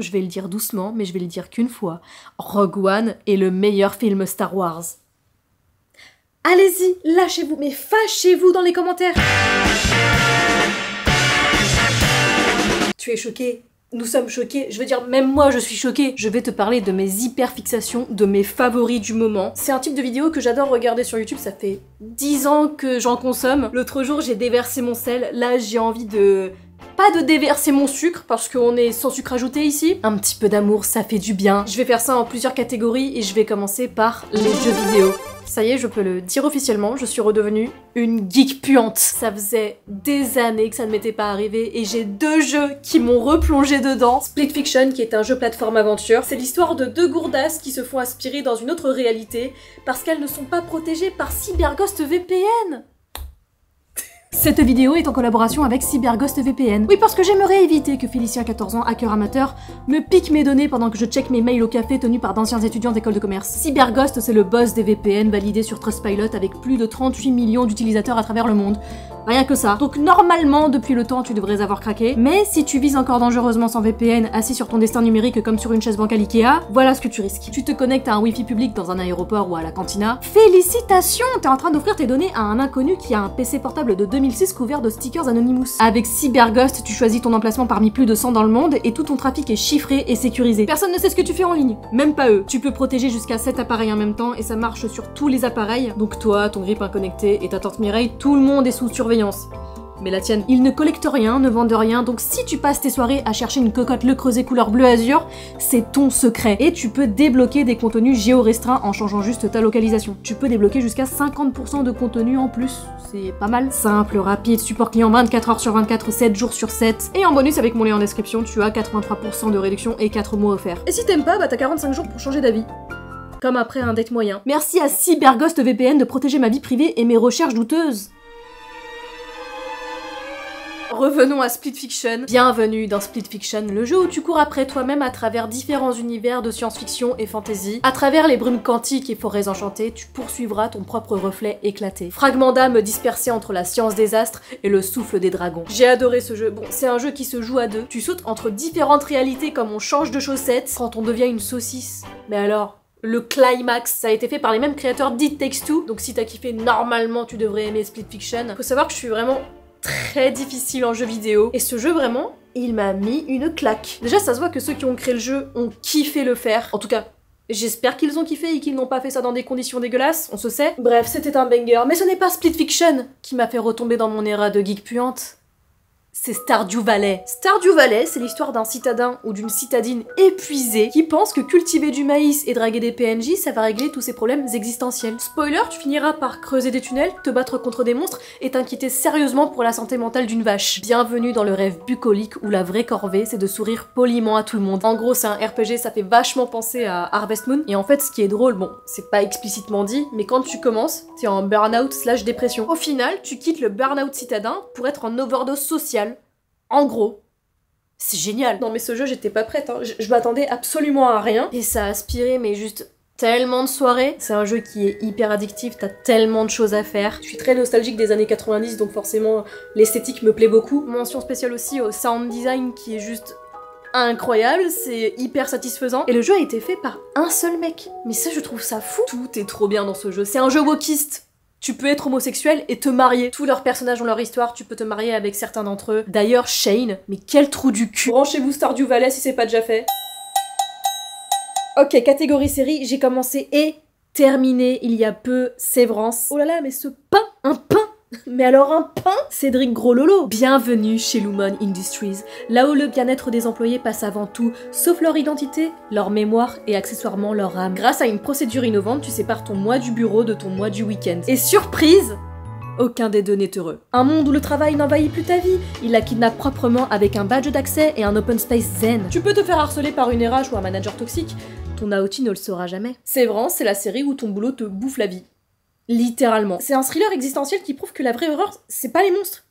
je vais le dire doucement, mais je vais le dire qu'une fois. Rogue One est le meilleur film Star Wars. Allez-y, lâchez-vous, mais fâchez-vous dans les commentaires. Tu es choqué? Nous sommes choqués, je veux dire même moi je suis choquée. Je vais te parler de mes hyperfixations, de mes favoris du moment. C'est un type de vidéo que j'adore regarder sur YouTube, ça fait 10 ans que j'en consomme. L'autre jour j'ai déversé mon sel, là j'ai envie de... Pas de déverser mon sucre, parce qu'on est sans sucre ajouté ici. Un petit peu d'amour, ça fait du bien. Je vais faire ça en plusieurs catégories et je vais commencer par les jeux vidéo. Ça y est, je peux le dire officiellement, je suis redevenue une geek puante. Ça faisait des années que ça ne m'était pas arrivé et j'ai 2 jeux qui m'ont replongé dedans. Split Fiction, qui est un jeu plateforme aventure. C'est l'histoire de 2 gourdasses qui se font aspirer dans une autre réalité parce qu'elles ne sont pas protégées par CyberGhost VPN. Cette vidéo est en collaboration avec CyberGhost VPN. Oui, parce que j'aimerais éviter que Félicien, 14 ans, hacker amateur, me pique mes données pendant que je check mes mails au café tenus par d'anciens étudiants d'école de commerce. CyberGhost, c'est le boss des VPN validé sur Trustpilot avec plus de 38 millions d'utilisateurs à travers le monde. Rien que ça. Donc normalement, depuis le temps, tu devrais avoir craqué. Mais si tu vises encore dangereusement sans VPN, assis sur ton destin numérique comme sur une chaise bancale Ikea, voilà ce que tu risques. Tu te connectes à un wifi public dans un aéroport ou à la cantina. Félicitations! T'es en train d'offrir tes données à un inconnu qui a un PC portable de 2006 couvert de stickers Anonymous. Avec CyberGhost, tu choisis ton emplacement parmi plus de 100 dans le monde et tout ton trafic est chiffré et sécurisé. Personne ne sait ce que tu fais en ligne. Même pas eux. Tu peux protéger jusqu'à 7 appareils en même temps et ça marche sur tous les appareils. Donc toi, ton grip connecté et ta tante Mireille, tout le monde est sous surveillance. Mais la tienne. Ils ne collectent rien, ne vendent rien, donc si tu passes tes soirées à chercher une cocotte Le Creuset couleur bleu azur, c'est ton secret. Et tu peux débloquer des contenus géo-restreints en changeant juste ta localisation. Tu peux débloquer jusqu'à 50% de contenu en plus, c'est pas mal. Simple, rapide, support client 24 heures sur 24, 7 jours sur 7. Et en bonus, avec mon lien en description, tu as 83% de réduction et 4 mois offerts. Et si t'aimes pas, bah t'as 45 jours pour changer d'avis. Comme après un date moyen. Merci à CyberGhost VPN de protéger ma vie privée et mes recherches douteuses. Revenons à Split Fiction. Bienvenue dans Split Fiction, le jeu où tu cours après toi-même à travers différents univers de science-fiction et fantasy. À travers les brumes quantiques et forêts enchantées, tu poursuivras ton propre reflet éclaté. Fragments d'âme dispersés entre la science des astres et le souffle des dragons. J'ai adoré ce jeu. Bon, c'est un jeu qui se joue à 2. Tu sautes entre différentes réalités comme on change de chaussettes quand on devient une saucisse. Mais alors... Le climax, ça a été fait par les mêmes créateurs d'It Takes Two, donc si t'as kiffé, normalement tu devrais aimer Split Fiction. Faut savoir que je suis vraiment très difficile en jeu vidéo, et ce jeu vraiment, il m'a mis une claque. Déjà ça se voit que ceux qui ont créé le jeu ont kiffé le faire, en tout cas j'espère qu'ils ont kiffé et qu'ils n'ont pas fait ça dans des conditions dégueulasses, on se sait. Bref, c'était un banger, mais ce n'est pas Split Fiction qui m'a fait retomber dans mon éra de geek puante. C'est Stardew Valley. Stardew Valley, c'est l'histoire d'un citadin ou d'une citadine épuisée qui pense que cultiver du maïs et draguer des PNJ, ça va régler tous ses problèmes existentiels. Spoiler, tu finiras par creuser des tunnels, te battre contre des monstres et t'inquiéter sérieusement pour la santé mentale d'une vache. Bienvenue dans le rêve bucolique où la vraie corvée, c'est de sourire poliment à tout le monde. En gros, c'est un RPG, ça fait vachement penser à Harvest Moon. Et en fait, ce qui est drôle, bon, c'est pas explicitement dit, mais quand tu commences, t'es en burn-out / dépression. Au final, tu quittes le burn-out citadin pour être en overdose sociale. En gros, c'est génial. Non mais ce jeu, j'étais pas prête, hein. Je m'attendais absolument à rien. Et ça a aspiré, mais juste tellement de soirées. C'est un jeu qui est hyper addictif, t'as tellement de choses à faire. Je suis très nostalgique des années 90, donc forcément l'esthétique me plaît beaucoup. Mention spéciale aussi au sound design qui est juste incroyable, c'est hyper satisfaisant. Et le jeu a été fait par un seul mec. Mais ça, je trouve ça fou. Tout est trop bien dans ce jeu. C'est un jeu wokiste. Tu peux être homosexuel et te marier. Tous leurs personnages ont leur histoire, tu peux te marier avec certains d'entre eux. D'ailleurs, Shane, mais quel trou du cul. Branchez-vous Stardew Valley si c'est pas déjà fait. Ok, catégorie série, j'ai commencé et terminé il y a peu Sévrance. Oh là là, mais ce pain, un pain. Mais alors un pain? Cédric Groslolo. Bienvenue chez Lumon Industries, là où le bien-être des employés passe avant tout, sauf leur identité, leur mémoire et accessoirement leur âme. Grâce à une procédure innovante, tu sépares ton moi du bureau de ton moi du week-end. Et surprise, aucun des deux n'est heureux. Un monde où le travail n'envahit plus ta vie, il la kidnappe proprement avec un badge d'accès et un open space zen. Tu peux te faire harceler par une RH ou un manager toxique, ton AOT ne le saura jamais. Sévrance, c'est la série où ton boulot te bouffe la vie. Littéralement. C'est un thriller existentiel qui prouve que la vraie horreur, c'est pas les monstres.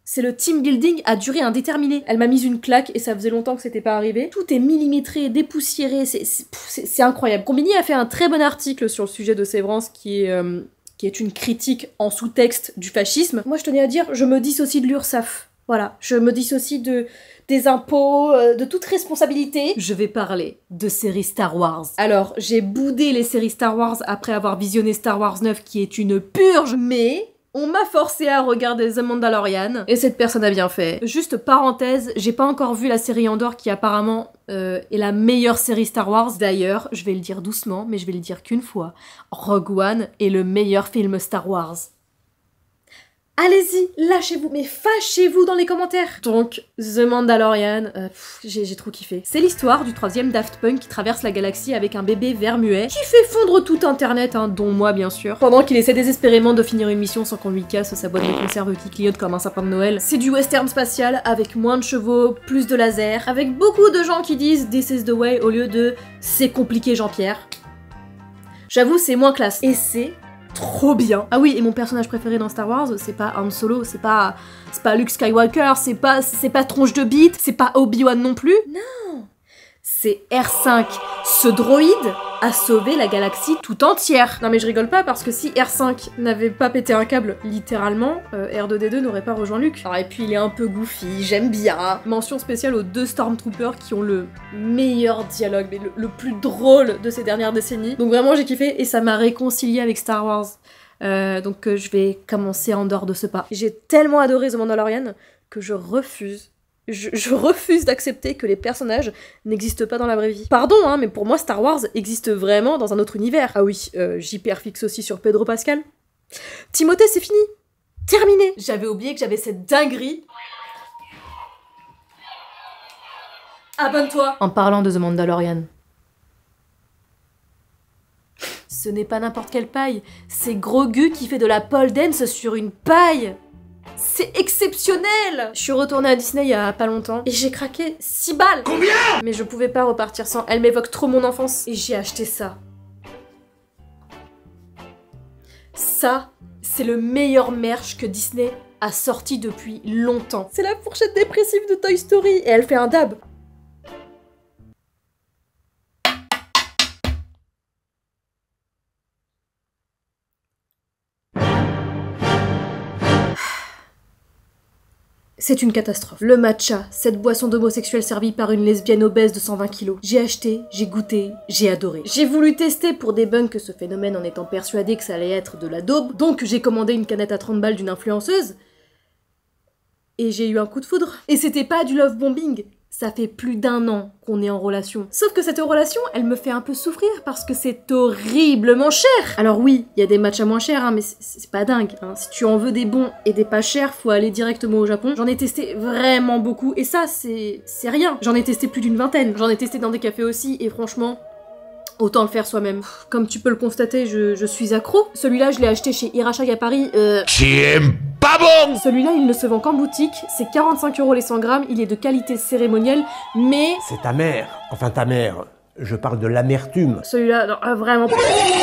C'est le team building à durée indéterminée. Elle m'a mise une claque et ça faisait longtemps que c'était pas arrivé. Tout est millimétré, dépoussiéré, c'est incroyable. Combini a fait un très bon article sur le sujet de Sévrance qui est une critique en sous-texte du fascisme. Moi je tenais à dire, je me dissocie de l'URSSAF. Voilà, je me dissocie des impôts, de toute responsabilité. Je vais parler de séries Star Wars. Alors, j'ai boudé les séries Star Wars après avoir visionné Star Wars 9 qui est une purge, mais on m'a forcé à regarder The Mandalorian et cette personne a bien fait. Juste parenthèse, j'ai pas encore vu la série Andor qui apparemment est la meilleure série Star Wars. D'ailleurs, je vais le dire doucement, mais je vais le dire qu'une fois. Rogue One est le meilleur film Star Wars. Allez-y, lâchez-vous, mais fâchez-vous dans les commentaires. Donc, The Mandalorian, j'ai trop kiffé. C'est l'histoire du 3e Daft Punk qui traverse la galaxie avec un bébé vert muet, qui fait fondre tout internet, hein, dont moi bien sûr, pendant qu'il essaie désespérément de finir une mission sans qu'on lui casse sa boîte de conserve qui clignote comme un sapin de Noël. C'est du western spatial, avec moins de chevaux, plus de lasers, avec beaucoup de gens qui disent « This is the way » au lieu de « C'est compliqué Jean-Pierre ». J'avoue, c'est moins classe. Et c'est trop bien. Ah oui, et mon personnage préféré dans Star Wars, c'est pas Han Solo, c'est pas Luke Skywalker, c'est pas Tronche de Bite, c'est pas Obi-Wan non plus. Non, c'est R5. Ce droïde a sauvé la galaxie tout entière. Non mais je rigole pas parce que si R5 n'avait pas pété un câble, littéralement, R2D2 n'aurait pas rejoint Luke. Alors, et puis il est un peu goofy, j'aime bien. Mention spéciale aux 2 Stormtroopers qui ont le meilleur dialogue, mais le plus drôle de ces dernières décennies. Donc vraiment j'ai kiffé et ça m'a réconcilié avec Star Wars. Donc je vais commencer Andor de ce pas. J'ai tellement adoré The Mandalorian que je refuse d'accepter que les personnages n'existent pas dans la vraie vie. Pardon, hein, mais pour moi, Star Wars existe vraiment dans un autre univers. Ah oui, j'hyperfixe aussi sur Pedro Pascal. Timothée, c'est fini. Terminé. J'avais oublié que j'avais cette dinguerie. Abonne-toi. En parlant de The Mandalorian. Ce n'est pas n'importe quelle paille, c'est Grogu qui fait de la pole dance sur une paille. C'est exceptionnel! Je suis retournée à Disney il y a pas longtemps et j'ai craqué 6 balles! Combien? Mais je pouvais pas repartir sans, elle m'évoque trop mon enfance. Et j'ai acheté ça. Ça, c'est le meilleur merch que Disney a sorti depuis longtemps. C'est la fourchette dépressive de Toy Story et elle fait un dab. C'est une catastrophe. Le matcha, cette boisson d'homosexuel servie par une lesbienne obèse de 120 kilos. J'ai acheté, j'ai goûté, j'ai adoré. J'ai voulu tester pour débunker ce phénomène en étant persuadée que ça allait être de la daube, donc j'ai commandé une canette à 30 balles d'une influenceuse, et j'ai eu un coup de foudre. Et c'était pas du love bombing. Ça fait plus d'1 an qu'on est en relation. Sauf que cette relation, elle me fait un peu souffrir parce que c'est horriblement cher. Alors oui, il y a des matchs à moins cher, hein, mais c'est pas dingue. Hein. Si tu en veux des bons et des pas chers, faut aller directement au Japon. J'en ai testé vraiment beaucoup et ça, c'est rien. J'en ai testé plus d'une vingtaine. J'en ai testé dans des cafés aussi et franchement, autant le faire soi-même. Comme tu peux le constater, je suis accro. Celui-là, je l'ai acheté chez Irachag à Paris. Qui aime pas bon! Celui-là, il ne se vend qu'en boutique. C'est 45 € les 100 grammes. Il est de qualité cérémonielle, mais... C'est ta mère. Enfin, ta mère. Je parle de l'amertume. Celui-là, non, vraiment.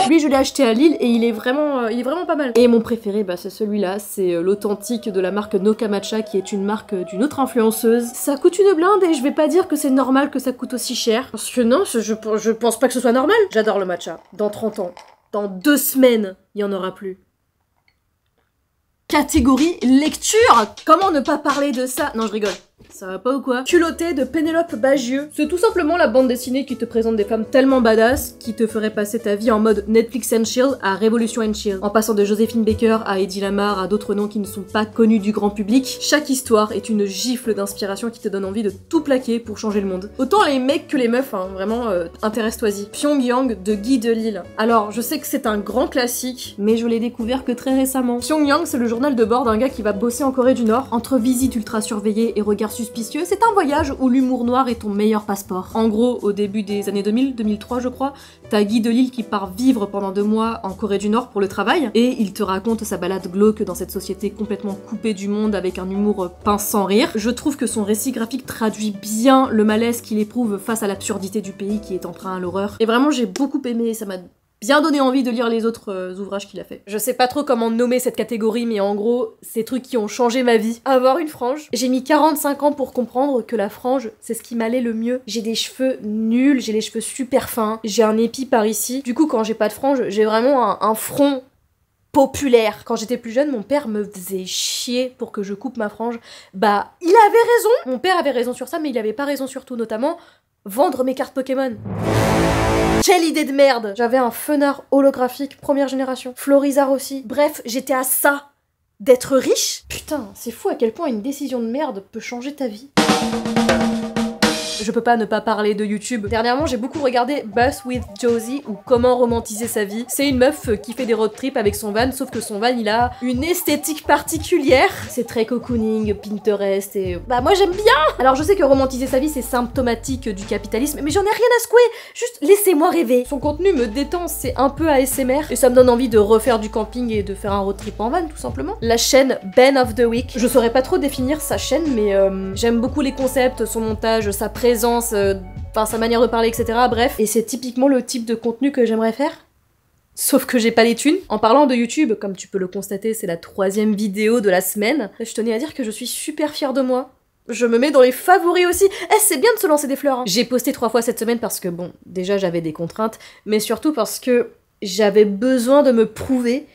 Lui, je l'ai acheté à Lille et il est vraiment pas mal. Et mon préféré, bah, c'est celui-là. C'est l'authentique de la marque Noka Matcha, qui est une marque d'une autre influenceuse. Ça coûte une blinde et je vais pas dire que c'est normal que ça coûte aussi cher. Parce que non, je pense pas que ce soit normal. J'adore le matcha. Dans 30 ans, dans 2 semaines, il y en aura plus. Catégorie lecture! Comment ne pas parler de ça? Non, je rigole. Ça va pas ou quoi? Culotté de Pénélope Bagieux. C'est tout simplement la bande dessinée qui te présente des femmes tellement badass qui te ferait passer ta vie en mode Netflix and chill à Révolution and chill. En passant de Joséphine Baker à Eddie Lamar à d'autres noms qui ne sont pas connus du grand public, chaque histoire est une gifle d'inspiration qui te donne envie de tout plaquer pour changer le monde. Autant les mecs que les meufs, hein, vraiment, intéresse-toi-y. Pyongyang de Guy Delisle. Alors, je sais que c'est un grand classique, mais je l'ai découvert que très récemment. Pyongyang, c'est le journal de bord d'un gars qui va bosser en Corée du Nord. Entre visites ultra surveillées et regards suspicieux, c'est un voyage où l'humour noir est ton meilleur passeport. En gros, au début des années 2000, 2003 je crois, t'as Guy Delisle qui part vivre pendant 2 mois en Corée du Nord pour le travail, et il te raconte sa balade glauque dans cette société complètement coupée du monde avec un humour pince sans rire. Je trouve que son récit graphique traduit bien le malaise qu'il éprouve face à l'absurdité du pays qui est emprunt à l'horreur. Et vraiment j'ai beaucoup aimé, ça m'a bien donné envie de lire les autres ouvrages qu'il a fait. Je sais pas trop comment nommer cette catégorie, mais en gros, c'est trucs qui ont changé ma vie. Avoir une frange. J'ai mis 45 ans pour comprendre que la frange, c'est ce qui m'allait le mieux. J'ai des cheveux nuls, j'ai les cheveux super fins, j'ai un épi par ici. Du coup, quand j'ai pas de frange, j'ai vraiment un front populaire. Quand j'étais plus jeune, mon père me faisait chier pour que je coupe ma frange. Bah, il avait raison. Mon père avait raison sur ça, mais il avait pas raison sur tout, notamment vendre mes cartes Pokémon. Quelle idée de merde! J'avais un fenard holographique première génération, Florizarre aussi. Bref, j'étais à ça d'être riche. Putain, c'est fou à quel point une décision de merde peut changer ta vie. Je peux pas ne pas parler de YouTube. Dernièrement, j'ai beaucoup regardé Bus with Josie ou Comment romantiser sa vie. C'est une meuf qui fait des road trips avec son van, sauf que son van, il a une esthétique particulière. C'est très cocooning, Pinterest et... Bah moi j'aime bien. Alors je sais que romantiser sa vie, c'est symptomatique du capitalisme, mais j'en ai rien à secouer. Juste laissez-moi rêver. Son contenu me détend, c'est un peu ASMR, et ça me donne envie de refaire du camping et de faire un road trip en van, tout simplement. La chaîne Ben of the Week. Je saurais pas trop définir sa chaîne, mais j'aime beaucoup les concepts, son montage, sa présence, enfin sa manière de parler, etc. Bref, et c'est typiquement le type de contenu que j'aimerais faire. Sauf que j'ai pas les thunes. En parlant de YouTube, comme tu peux le constater, c'est la 3e vidéo de la semaine. Je tenais à dire que je suis super fière de moi. Je me mets dans les favoris aussi. C'est bien de se lancer des fleurs. Hein. J'ai posté 3 fois cette semaine parce que, bon, déjà j'avais des contraintes, mais surtout parce que j'avais besoin de me prouver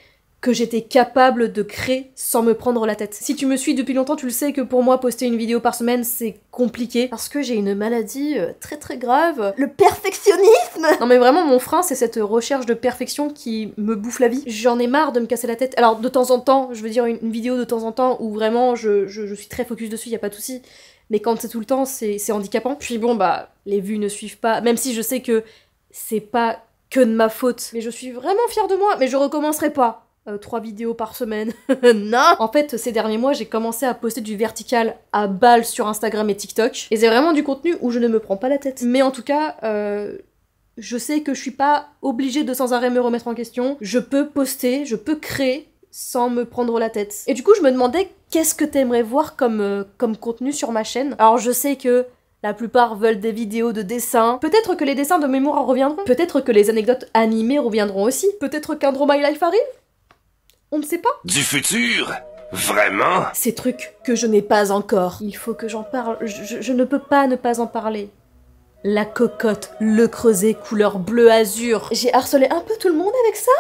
que j'étais capable de créer sans me prendre la tête. Si tu me suis depuis longtemps, tu le sais que pour moi, poster une vidéo par semaine, c'est compliqué. Parce que j'ai une maladie très très grave. Le perfectionnisme! Non mais vraiment, mon frein, c'est cette recherche de perfection qui me bouffe la vie. J'en ai marre de me casser la tête. Alors, de temps en temps, je veux dire une vidéo de temps en temps où vraiment je suis très focus dessus, y a pas de souci. Mais quand c'est tout le temps, c'est handicapant. Puis bon, bah, les vues ne suivent pas. Même si je sais que c'est pas que de ma faute. Mais je suis vraiment fière de moi, mais je recommencerai pas. 3 vidéos par semaine. Non! En fait, ces derniers mois, j'ai commencé à poster du vertical à balle sur Instagram et TikTok. Et c'est vraiment du contenu où je ne me prends pas la tête. Mais en tout cas, je sais que je suis pas obligée de sans arrêt me remettre en question. Je peux poster, je peux créer sans me prendre la tête. Et du coup, je me demandais qu'est-ce que t'aimerais voir comme contenu sur ma chaîne. Alors, je sais que la plupart veulent des vidéos de dessins. Peut-être que les dessins de mémoire reviendront. Peut-être que les anecdotes animées reviendront aussi. Peut-être qu'un Draw My Life arrive. On ne sait pas. Du futur? Vraiment? Ces trucs que je n'ai pas encore. Il faut que j'en parle. Je ne peux pas ne pas en parler. La cocotte, le creuset couleur bleu azur. J'ai harcelé un peu tout le monde avec ça?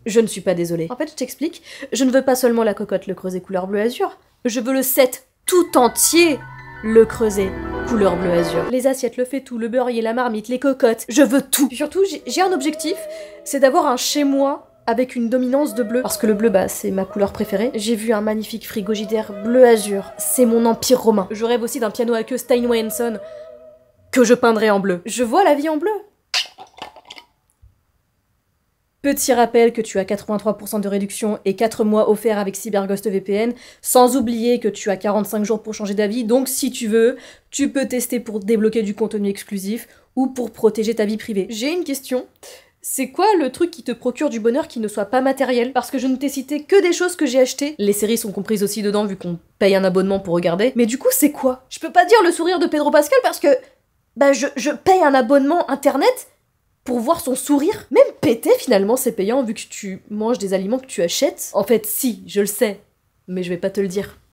Je ne suis pas désolée. En fait, je t'explique. Je ne veux pas seulement la cocotte, le creuset couleur bleu azur. Je veux le set tout entier. Le creuset couleur bleu azur. Les assiettes, le faitout, le beurrier, la marmite, les cocottes. Je veux tout. Puis surtout, j'ai un objectif. C'est d'avoir un chez moi avec une dominance de bleu. Parce que le bleu, bah, c'est ma couleur préférée. J'ai vu un magnifique frigidaire bleu azur. C'est mon empire romain. Je rêve aussi d'un piano à queue Steinway & Son que je peindrai en bleu. Je vois la vie en bleu. Petit rappel que tu as 83% de réduction et 4 mois offerts avec CyberGhost VPN, sans oublier que tu as 45 jours pour changer d'avis, donc si tu veux, tu peux tester pour débloquer du contenu exclusif ou pour protéger ta vie privée. J'ai une question. C'est quoi le truc qui te procure du bonheur qui ne soit pas matériel? Parce que je ne t'ai cité que des choses que j'ai achetées. Les séries sont comprises aussi dedans vu qu'on paye un abonnement pour regarder. Mais du coup, c'est quoi? Je peux pas dire le sourire de Pedro Pascal parce que... Bah je paye un abonnement internet pour voir son sourire. Même péter finalement c'est payant vu que tu manges des aliments que tu achètes. En fait si, je le sais, mais je vais pas te le dire.